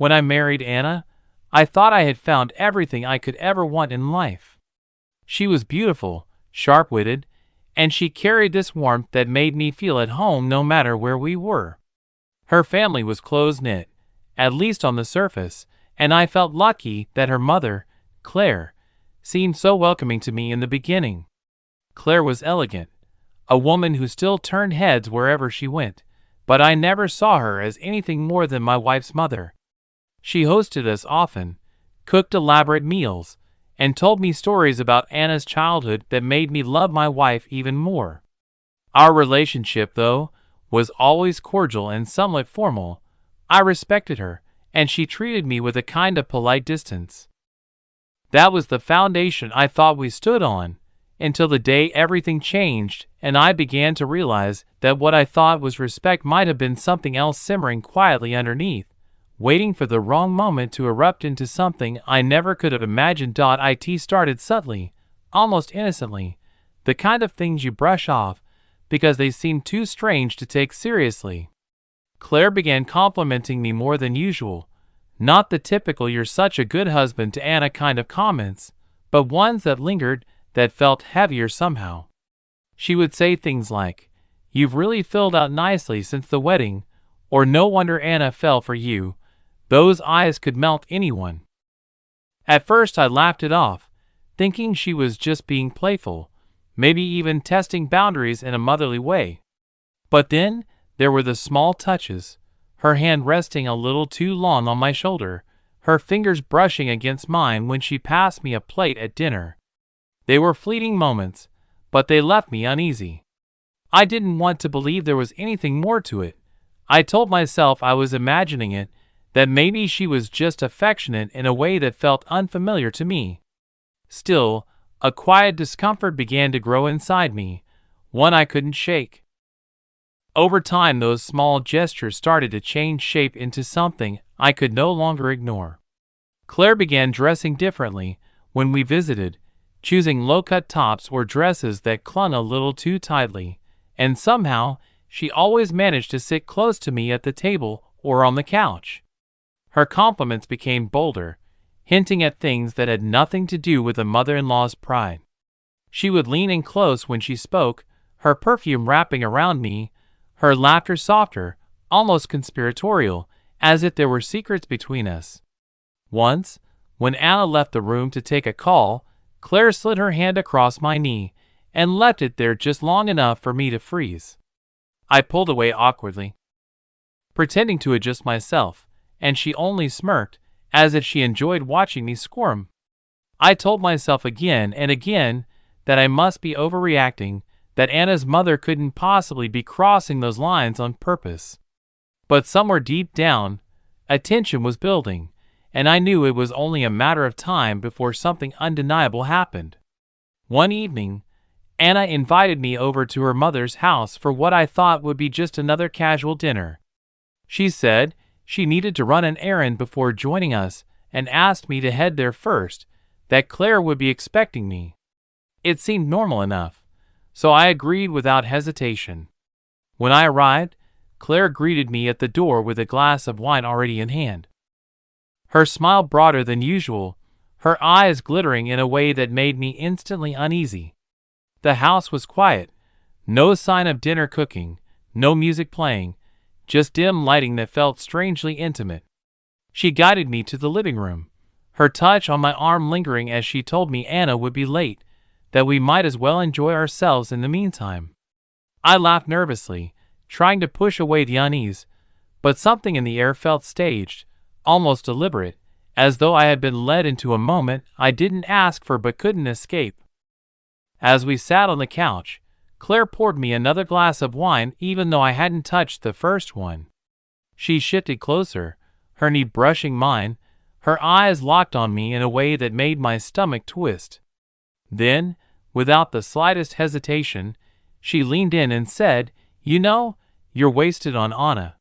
When I married Anna, I thought I had found everything I could ever want in life. She was beautiful, sharp-witted, and she carried this warmth that made me feel at home no matter where we were. Her family was close-knit, at least on the surface, and I felt lucky that her mother, Claire, seemed so welcoming to me in the beginning. Claire was elegant, a woman who still turned heads wherever she went, but I never saw her as anything more than my wife's mother. She hosted us often, cooked elaborate meals, and told me stories about Anna's childhood that made me love my wife even more. Our relationship, though, was always cordial and somewhat formal. I respected her, and she treated me with a kind of polite distance. That was the foundation I thought we stood on, until the day everything changed and I began to realize that what I thought was respect might have been something else simmering quietly underneath, waiting for the wrong moment to erupt into something I never could have imagined. It started subtly, almost innocently, the kind of things you brush off because they seem too strange to take seriously. Claire began complimenting me more than usual, not the typical "you're such a good husband to Anna" kind of comments, but ones that lingered, that felt heavier somehow. She would say things like, "You've really filled out nicely since the wedding," or "No wonder Anna fell for you. Those eyes could melt anyone." At first I laughed it off, thinking she was just being playful, maybe even testing boundaries in a motherly way. But then there were the small touches, her hand resting a little too long on my shoulder, her fingers brushing against mine when she passed me a plate at dinner. They were fleeting moments, but they left me uneasy. I didn't want to believe there was anything more to it. I told myself I was imagining it, that maybe she was just affectionate in a way that felt unfamiliar to me. Still, a quiet discomfort began to grow inside me, one I couldn't shake. Over time, those small gestures started to change shape into something I could no longer ignore. Claire began dressing differently when we visited, choosing low-cut tops or dresses that clung a little too tightly, and somehow she always managed to sit close to me at the table or on the couch. Her compliments became bolder, hinting at things that had nothing to do with a mother-in-law's pride. She would lean in close when she spoke, her perfume wrapping around me, her laughter softer, almost conspiratorial, as if there were secrets between us. Once, when Anna left the room to take a call, Claire slid her hand across my knee and left it there just long enough for me to freeze. I pulled away awkwardly, pretending to adjust myself, and she only smirked, as if she enjoyed watching me squirm. I told myself again and again that I must be overreacting, that Anna's mother couldn't possibly be crossing those lines on purpose. But somewhere deep down, a tension was building, and I knew it was only a matter of time before something undeniable happened. One evening, Anna invited me over to her mother's house for what I thought would be just another casual dinner. She said she needed to run an errand before joining us and asked me to head there first, that Claire would be expecting me. It seemed normal enough, so I agreed without hesitation. When I arrived, Claire greeted me at the door with a glass of wine already in hand. Her smile broader than usual, her eyes glittering in a way that made me instantly uneasy. The house was quiet, no sign of dinner cooking, no music playing, just dim lighting that felt strangely intimate. She guided me to the living room, her touch on my arm lingering as she told me Anna would be late, that we might as well enjoy ourselves in the meantime. I laughed nervously, trying to push away the unease, but something in the air felt staged, almost deliberate, as though I had been led into a moment I didn't ask for but couldn't escape. As we sat on the couch, Claire poured me another glass of wine even though I hadn't touched the first one. She shifted closer, her knee brushing mine, her eyes locked on me in a way that made my stomach twist. Then, without the slightest hesitation, she leaned in and said, "You know, you're wasted on Anna.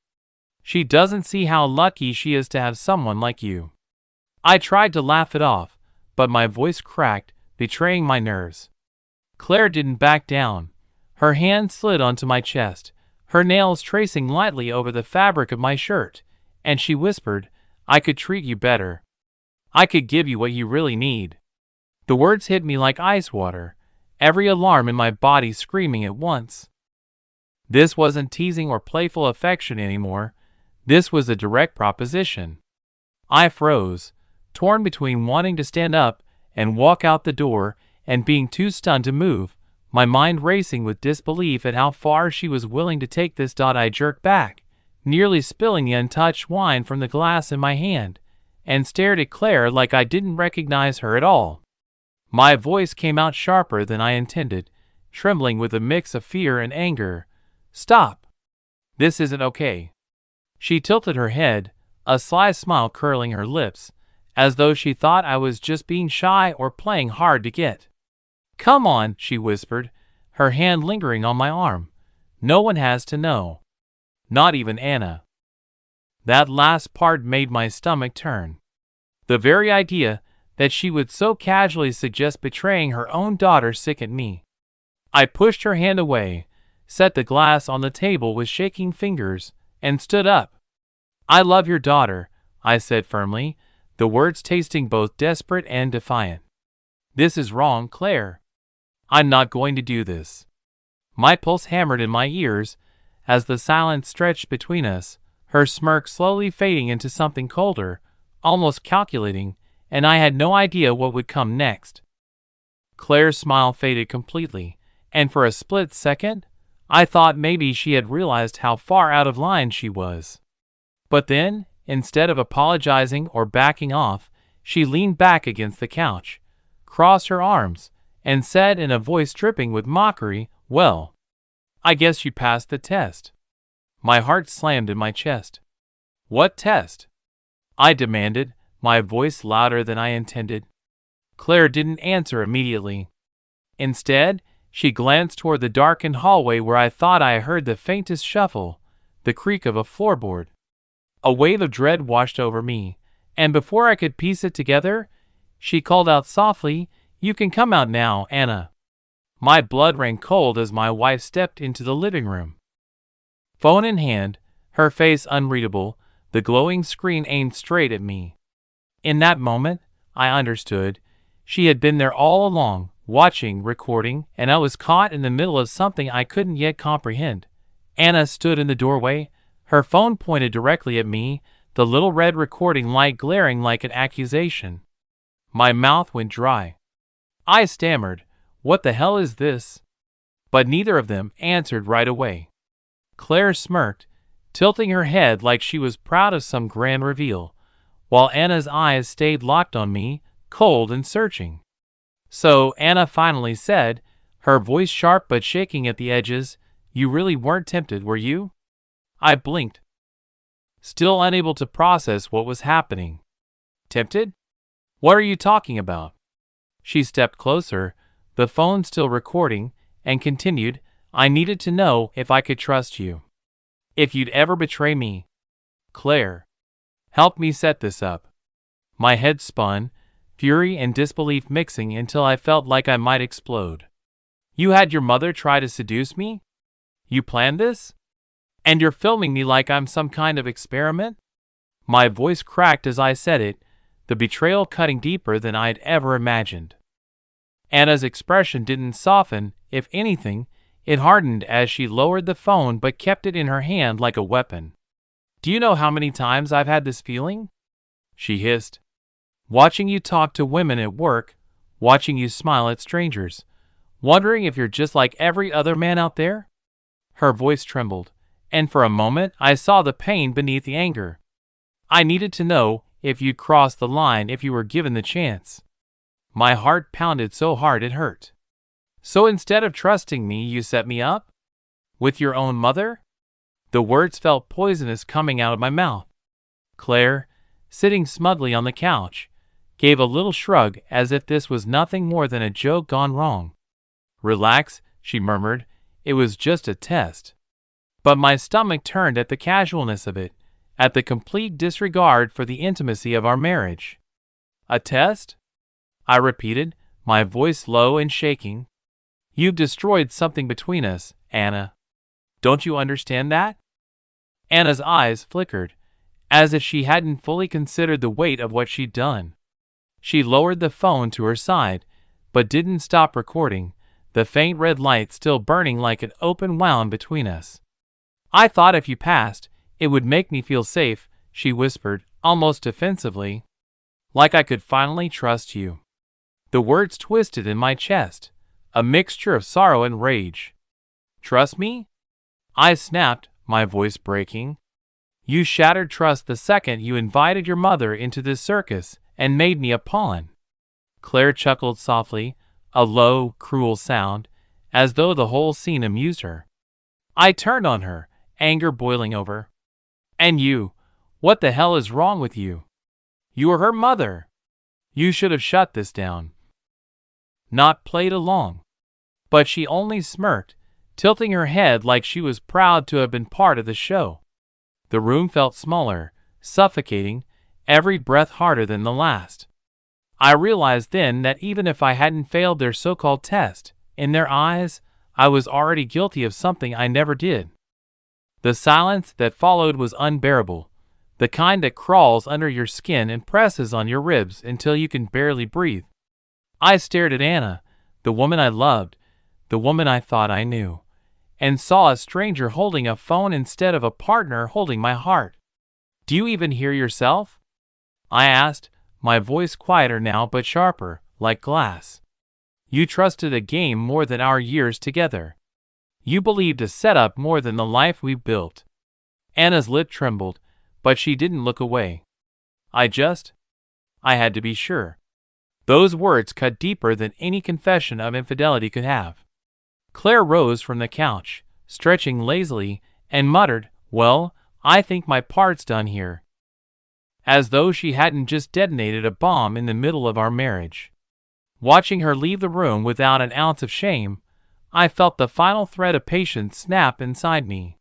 She doesn't see how lucky she is to have someone like you." I tried to laugh it off, but my voice cracked, betraying my nerves. Claire didn't back down. Her hand slid onto my chest, her nails tracing lightly over the fabric of my shirt, and she whispered, I could treat you better. I could give you what you really need." The words hit me like ice water, every alarm in my body screaming at once. This wasn't teasing or playful affection anymore. This was a direct proposition. I froze, torn between wanting to stand up and walk out the door and being too stunned to move, my mind racing with disbelief at how far she was willing to take this. I jerked back, nearly spilling the untouched wine from the glass in my hand, and stared at Claire like I didn't recognize her at all. My voice came out sharper than I intended, trembling with a mix of fear and anger. "Stop! This isn't okay." She tilted her head, a sly smile curling her lips, as though she thought I was just being shy or playing hard to get. "Come on," she whispered, her hand lingering on my arm. "No one has to know. Not even Anna." That last part made my stomach turn. The very idea that she would so casually suggest betraying her own daughter sickened me. I pushed her hand away, set the glass on the table with shaking fingers, and stood up. "I love your daughter," I said firmly, the words tasting both desperate and defiant. "This is wrong, Claire. I'm not going to do this." My pulse hammered in my ears as the silence stretched between us, her smirk slowly fading into something colder, almost calculating, and I had no idea what would come next. Claire's smile faded completely, and for a split second, I thought maybe she had realized how far out of line she was. But then, instead of apologizing or backing off, she leaned back against the couch, crossed her arms, and said in a voice dripping with mockery, "Well, I guess you passed the test." My heart slammed in my chest. "What test?" I demanded, my voice louder than I intended. Claire didn't answer immediately. Instead, she glanced toward the darkened hallway where I thought I heard the faintest shuffle, the creak of a floorboard. A wave of dread washed over me, and before I could piece it together, she called out softly, "You can come out now, Anna." My blood ran cold as my wife stepped into the living room. Phone in hand, her face unreadable, the glowing screen aimed straight at me. In that moment, I understood. She had been there all along, watching, recording, and I was caught in the middle of something I couldn't yet comprehend. Anna stood in the doorway, her phone pointed directly at me, the little red recording light glaring like an accusation. My mouth went dry. I stammered, "What the hell is this?" But neither of them answered right away. Claire smirked, tilting her head like she was proud of some grand reveal, while Anna's eyes stayed locked on me, cold and searching. "So," Anna finally said, her voice sharp but shaking at the edges, "you really weren't tempted, were you?" I blinked, still unable to process what was happening. "Tempted? What are you talking about?" She stepped closer, the phone still recording, and continued, "I needed to know if I could trust you. If you'd ever betray me. Claire, help me set this up." My head spun, fury and disbelief mixing until I felt like I might explode. "You had your mother try to seduce me? You planned this? And you're filming me like I'm some kind of experiment?" My voice cracked as I said it, the betrayal cutting deeper than I'd ever imagined. Anna's expression didn't soften, if anything, it hardened as she lowered the phone but kept it in her hand like a weapon. "Do you know how many times I've had this feeling?" she hissed. "Watching you talk to women at work, watching you smile at strangers, wondering if you're just like every other man out there." Her voice trembled, and for a moment I saw the pain beneath the anger. "I needed to know if you'd cross the line if you were given the chance." My heart pounded so hard it hurt. "So instead of trusting me, you set me up? With your own mother?" The words felt poisonous coming out of my mouth. Claire, sitting smugly on the couch, gave a little shrug as if this was nothing more than a joke gone wrong. "Relax," she murmured, "it was just a test." But my stomach turned at the casualness of it, at the complete disregard for the intimacy of our marriage. "A test?" I repeated, my voice low and shaking. "You've destroyed something between us, Anna. Don't you understand that?" Anna's eyes flickered, as if she hadn't fully considered the weight of what she'd done. She lowered the phone to her side, but didn't stop recording, the faint red light still burning like an open wound between us. "I thought if you passed, it would make me feel safe," she whispered, almost defensively. "Like I could finally trust you." The words twisted in my chest, a mixture of sorrow and rage. "Trust me?" I snapped, my voice breaking. "You shattered trust the second you invited your mother into this circus and made me a pawn." Claire chuckled softly, a low, cruel sound, as though the whole scene amused her. I turned on her, anger boiling over. "And you, what the hell is wrong with you? You are her mother. You should have shut this down, not played along." But she only smirked, tilting her head like she was proud to have been part of the show. The room felt smaller, suffocating, every breath harder than the last. I realized then that even if I hadn't failed their so-called test, in their eyes, I was already guilty of something I never did. The silence that followed was unbearable, the kind that crawls under your skin and presses on your ribs until you can barely breathe. I stared at Anna, the woman I loved, the woman I thought I knew, and saw a stranger holding a phone instead of a partner holding my heart. "Do you even hear yourself?" I asked, my voice quieter now but sharper, like glass. "You trusted a game more than our years together. You believed a setup more than the life we've built." Anna's lip trembled, but she didn't look away. I had to be sure. Those words cut deeper than any confession of infidelity could have. Claire rose from the couch, stretching lazily, and muttered, "Well, I think my part's done here." As though she hadn't just detonated a bomb in the middle of our marriage. Watching her leave the room without an ounce of shame, I felt the final thread of patience snap inside me.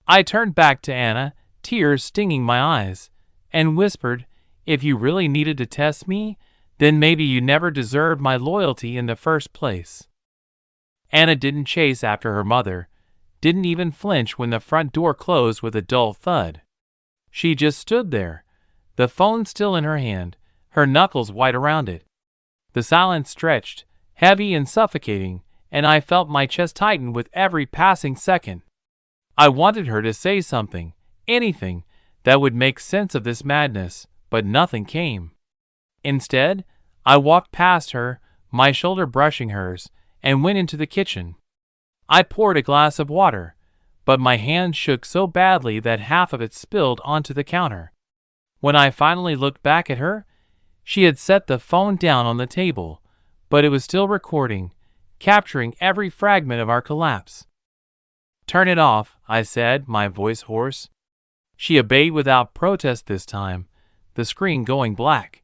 I turned back to Anna, tears stinging my eyes, and whispered, "If you really needed to test me, then maybe you never deserved my loyalty in the first place." Anna didn't chase after her mother, didn't even flinch when the front door closed with a dull thud. She just stood there, the phone still in her hand, her knuckles white around it. The silence stretched, heavy and suffocating, and I felt my chest tighten with every passing second. I wanted her to say something, anything, that would make sense of this madness, but nothing came. Instead, I walked past her, my shoulder brushing hers, and went into the kitchen. I poured a glass of water, but my hand shook so badly that half of it spilled onto the counter. When I finally looked back at her, she had set the phone down on the table, but it was still recording, capturing every fragment of our collapse. "Turn it off," I said, my voice hoarse. She obeyed without protest this time, the screen going black.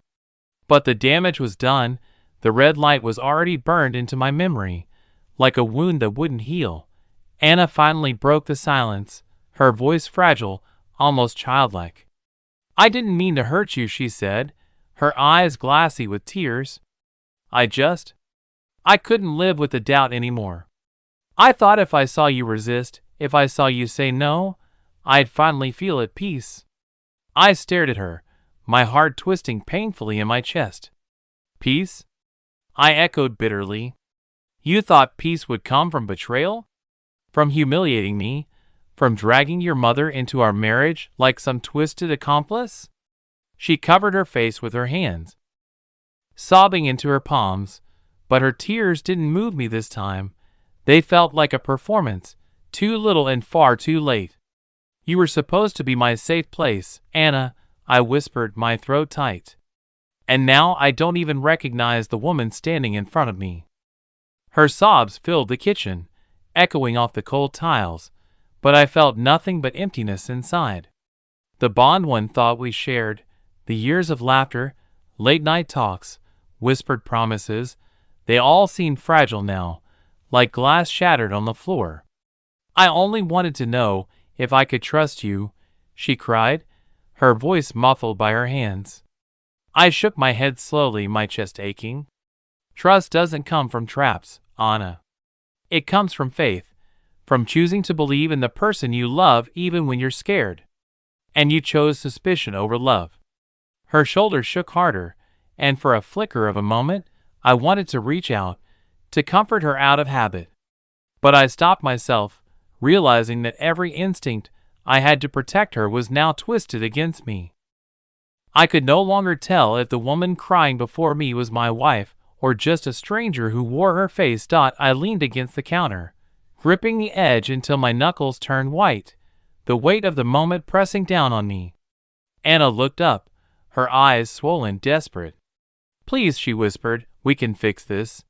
But the damage was done. The red light was already burned into my memory, like a wound that wouldn't heal. Anna finally broke the silence, her voice fragile, almost childlike. "I didn't mean to hurt you," she said, her eyes glassy with tears. I couldn't live with the doubt anymore. I thought if I saw you resist, if I saw you say no, I'd finally feel at peace." I stared at her, my heart twisting painfully in my chest. "Peace?" I echoed bitterly. "You thought peace would come from betrayal? From humiliating me? From dragging your mother into our marriage like some twisted accomplice?" She covered her face with her hands, sobbing into her palms, but her tears didn't move me this time. They felt like a performance, too little and far too late. "You were supposed to be my safe place, Anna," I whispered, my throat tight. "And now I don't even recognize the woman standing in front of me." Her sobs filled the kitchen, echoing off the cold tiles, but I felt nothing but emptiness inside. The bond one thought we shared, the years of laughter, late-night talks, whispered promises, they all seemed fragile now, like glass shattered on the floor. "I only wanted to know if I could trust you," she cried, her voice muffled by her hands. I shook my head slowly, my chest aching. "Trust doesn't come from traps, Anna. It comes from faith, from choosing to believe in the person you love even when you're scared." and you chose suspicion over love." Her shoulders shook harder, and for a flicker of a moment, I wanted to reach out, to comfort her out of habit. But I stopped myself, realizing that every instinct I had to protect her was now twisted against me. I could no longer tell if the woman crying before me was my wife or just a stranger who wore her face. I leaned against the counter, gripping the edge until my knuckles turned white, the weight of the moment pressing down on me. Anna looked up, her eyes swollen, desperate. "Please," she whispered, "we can fix this.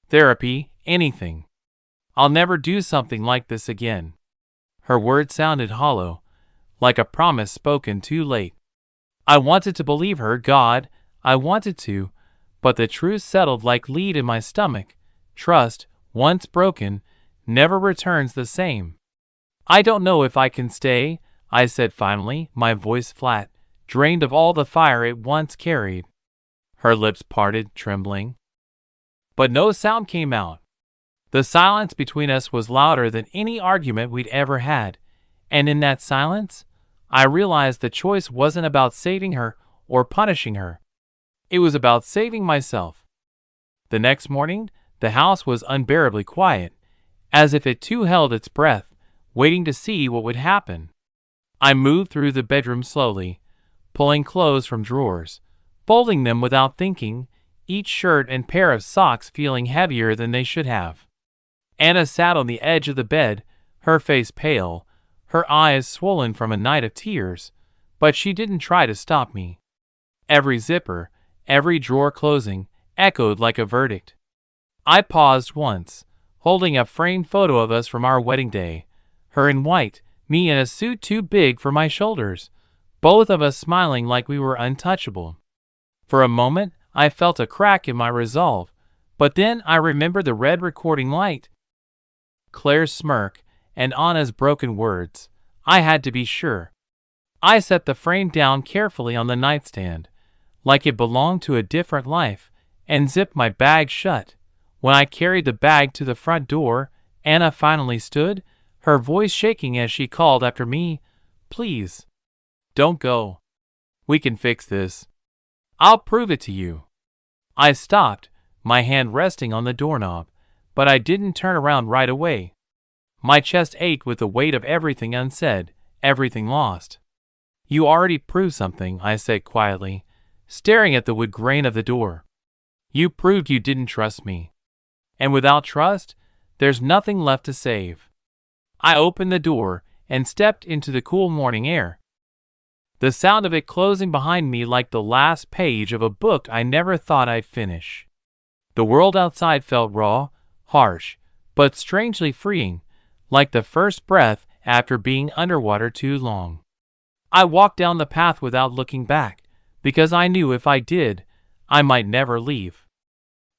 Therapy, anything. I'll never do something like this again." Her words sounded hollow, like a promise spoken too late. I wanted to believe her, God, I wanted to, but the truth settled like lead in my stomach. Trust, once broken, never returns the same. "I don't know if I can stay," I said finally, my voice flat, drained of all the fire it once carried. Her lips parted, trembling. But no sound came out. The silence between us was louder than any argument we'd ever had, and in that silence, I realized the choice wasn't about saving her or punishing her. It was about saving myself. The next morning, the house was unbearably quiet, as if it too held its breath, waiting to see what would happen. I moved through the bedroom slowly, pulling clothes from drawers, folding them without thinking, each shirt and pair of socks feeling heavier than they should have. Anna sat on the edge of the bed, her face pale, her eyes swollen from a night of tears, but she didn't try to stop me. Every zipper, every drawer closing, echoed like a verdict. I paused once, holding a framed photo of us from our wedding day, her in white, me in a suit too big for my shoulders, both of us smiling like we were untouchable. For a moment, I felt a crack in my resolve, but then I remembered the red recording light, Claire's smirk, and Anna's broken words. I had to be sure. I set the frame down carefully on the nightstand, like it belonged to a different life, and zipped my bag shut. When I carried the bag to the front door, Anna finally stood, her voice shaking as she called after me, "Please, don't go. We can fix this. I'll prove it to you." I stopped, my hand resting on the doorknob, but I didn't turn around right away. My chest ached with the weight of everything unsaid, everything lost. "You already proved something," I said quietly, staring at the wood grain of the door. "You proved you didn't trust me. And without trust, there's nothing left to save." I opened the door and stepped into the cool morning air, the sound of it closing behind me like the last page of a book I never thought I'd finish. The world outside felt raw, harsh, but strangely freeing, like the first breath after being underwater too long. I walked down the path without looking back, because I knew if I did, I might never leave.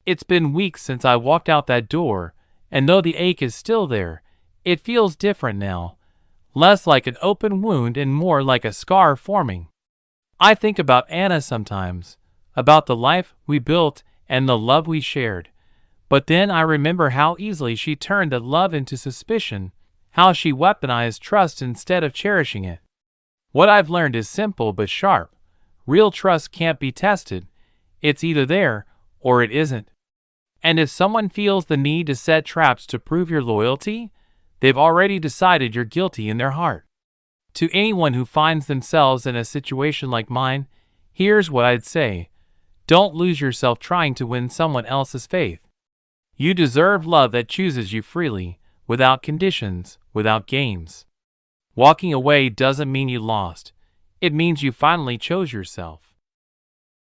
It's been weeks since I walked out that door, and though the ache is still there, it feels different now, less like an open wound and more like a scar forming. I think about Anna sometimes, about the life we built and the love we shared. But then I remember how easily she turned that love into suspicion, how she weaponized trust instead of cherishing it. What I've learned is simple but sharp. Real trust can't be tested. It's either there or it isn't. And if someone feels the need to set traps to prove your loyalty, they've already decided you're guilty in their heart. To anyone who finds themselves in a situation like mine, here's what I'd say. Don't lose yourself trying to win someone else's faith. You deserve love that chooses you freely, without conditions, without games. Walking away doesn't mean you lost. It means you finally chose yourself.